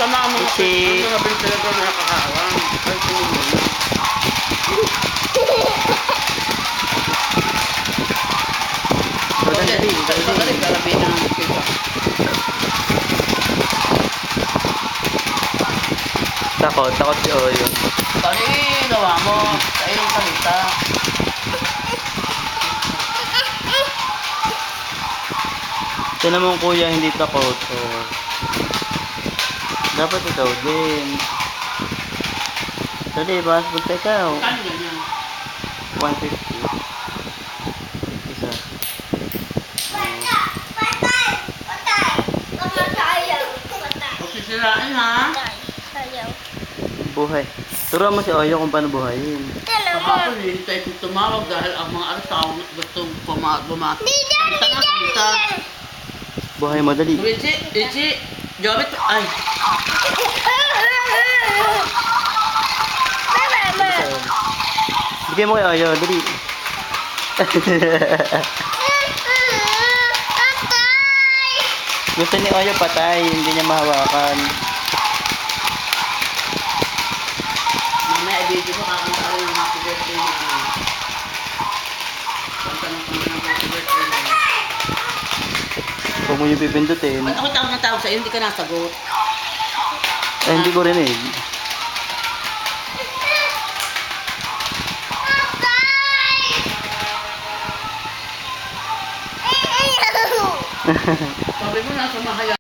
Sama ang mga Ichi. ventilador na nakakawang. Ay, tumulong na. Dali. Pagkalik, lalabihin na ng kita. Takot si Oyo. Gawa mo. Sa iyong salita. Tinan mo kuya, hindi takot. Oh. Dapat ikaw din. Dali, bas, punta ikaw. Kano ganyan? 150. Isa. Sisirain ha? Buhay. Turuan mo si Oyo kung paano buhayin. Kahapon, hindi tayo tumawag dahil ang mga arsaw gusto bumati. Salita na, salita. Buhay mo, dali. Ichi, Jobit, ay. Bigay mo kay Oyo, dali. Gusto ni Oyo patay, hindi niya mahawakan. Mamaya i-video mo kakanta rin ng happy birthday mo. Kanta ng happy birthday mo. Huwag mo yung pipindutin. Ba't ako tawag sa'yo, hindi ka nasagot? Eh, hindi ko rin eh. Sabi mo nasa mahaya.